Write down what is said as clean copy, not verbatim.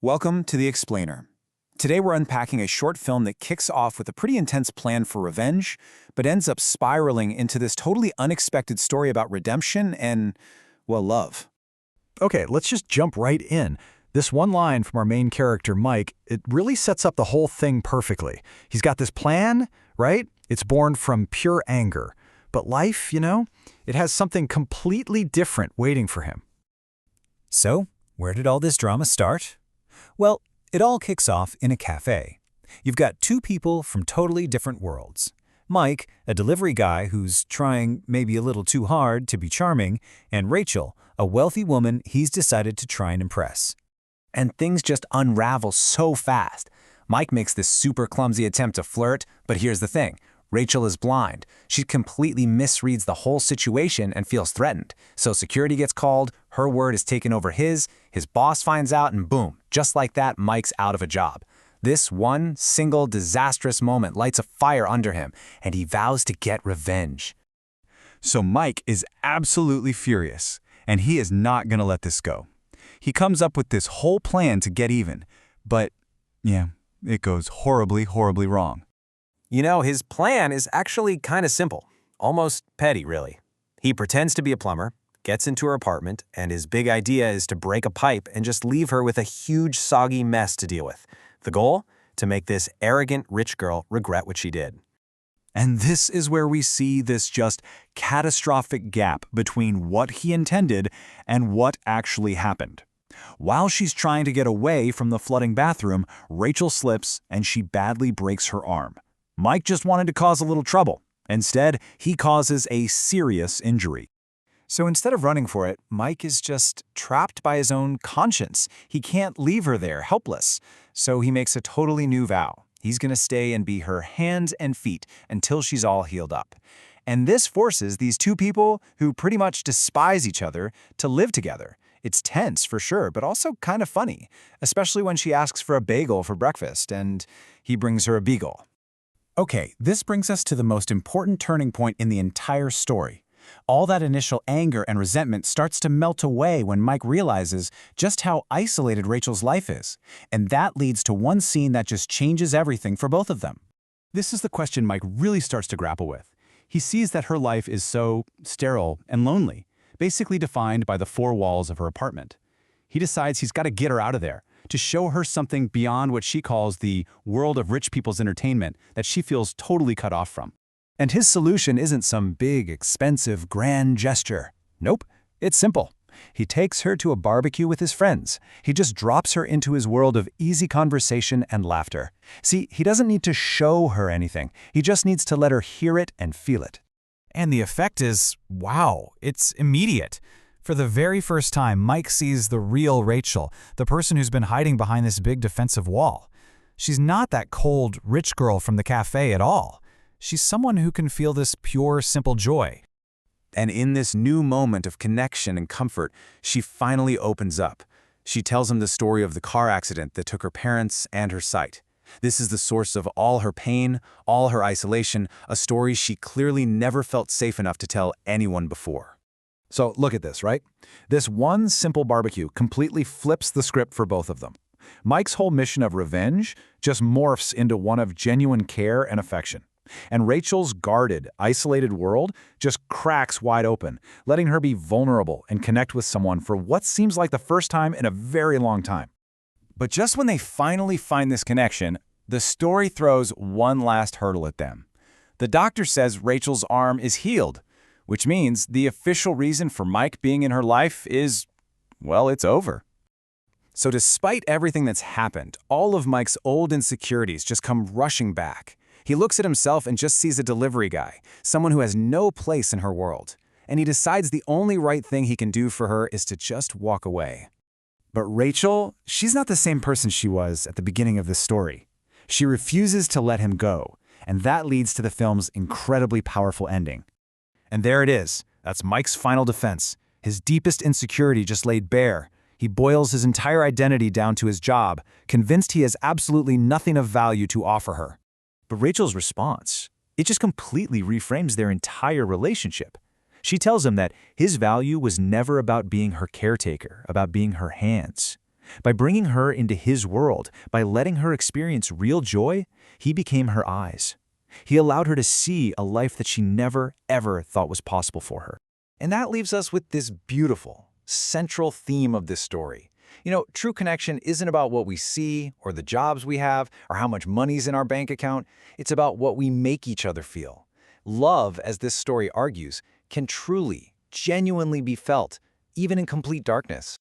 Welcome to The Explainer. Today we're unpacking a short film that kicks off with a pretty intense plan for revenge, but ends up spiraling into this totally unexpected story about redemption and, well, love. Okay, let's just jump right in. This one line from our main character, Mike, it really sets up the whole thing perfectly. He's got this plan, right? It's born from pure anger. But life, it has something completely different waiting for him. So, where did all this drama start? Well, it all kicks off in a cafe. You've got two people from totally different worlds. Mike, a delivery guy who's trying maybe a little too hard to be charming, and Rachel, a wealthy woman he's decided to try and impress. And things just unravel so fast. Mike makes this super clumsy attempt to flirt, but here's the thing. Rachel is blind. She completely misreads the whole situation and feels threatened. So security gets called, her word is taken over his boss finds out, and boom, just like that, Mike's out of a job. This one single disastrous moment lights a fire under him, and he vows to get revenge. So Mike is absolutely furious, and he is not going to let this go. He comes up with this whole plan to get even, but yeah, it goes horribly, horribly wrong. His plan is actually kind of simple, almost petty, really. He pretends to be a plumber, gets into her apartment, and his big idea is to break a pipe and just leave her with a huge soggy mess to deal with. The goal? To make this arrogant rich girl regret what she did. And this is where we see this just catastrophic gap between what he intended and what actually happened. While she's trying to get away from the flooding bathroom, Rachel slips and she badly breaks her arm. Mike just wanted to cause a little trouble. Instead, he causes a serious injury. So instead of running for it, Mike is just trapped by his own conscience. He can't leave her there, helpless. So he makes a totally new vow. He's going to stay and be her hands and feet until she's all healed up. And this forces these two people who pretty much despise each other to live together. It's tense for sure, but also kind of funny, especially when she asks for a bagel for breakfast and he brings her a beagle. Okay, this brings us to the most important turning point in the entire story. All that initial anger and resentment starts to melt away when Mike realizes just how isolated Rachel's life is. And that leads to one scene that just changes everything for both of them. This is the question Mike really starts to grapple with. He sees that her life is so sterile and lonely, basically defined by the four walls of her apartment. He decides he's got to get her out of there, to show her something beyond what she calls the world of rich people's entertainment that she feels totally cut off from. And his solution isn't some big, expensive, grand gesture. Nope, it's simple. He takes her to a barbecue with his friends. He just drops her into his world of easy conversation and laughter. See, he doesn't need to show her anything. He just needs to let her hear it and feel it. And the effect is, wow, it's immediate. For the very first time, Mike sees the real Rachel, the person who's been hiding behind this big defensive wall. She's not that cold, rich girl from the cafe at all. She's someone who can feel this pure, simple joy. And in this new moment of connection and comfort, she finally opens up. She tells him the story of the car accident that took her parents and her sight. This is the source of all her pain, all her isolation, a story she clearly never felt safe enough to tell anyone before. So look at this, right? This one simple barbecue completely flips the script for both of them. Mike's whole mission of revenge just morphs into one of genuine care and affection. And Rachel's guarded, isolated world just cracks wide open, letting her be vulnerable and connect with someone for what seems like the first time in a very long time. But just when they finally find this connection, the story throws one last hurdle at them. The doctor says Rachel's arm is healed, which means the official reason for Mike being in her life is, well, it's over. So despite everything that's happened, all of Mike's old insecurities just come rushing back. He looks at himself and just sees a delivery guy, someone who has no place in her world. And he decides the only right thing he can do for her is to just walk away. But Rachel, she's not the same person she was at the beginning of this story. She refuses to let him go, and that leads to the film's incredibly powerful ending. And there it is. That's Mike's final defense. His deepest insecurity just laid bare. He boils his entire identity down to his job, convinced he has absolutely nothing of value to offer her. But Rachel's response, it just completely reframes their entire relationship. She tells him that his value was never about being her caretaker, about being her hands. By bringing her into his world, by letting her experience real joy, he became her eyes. He allowed her to see a life that she never, ever thought was possible for her. And that leaves us with this beautiful, central theme of this story. True connection isn't about what we see or the jobs we have or how much money's in our bank account. It's about what we make each other feel. Love, as this story argues, can truly, genuinely be felt, even in complete darkness.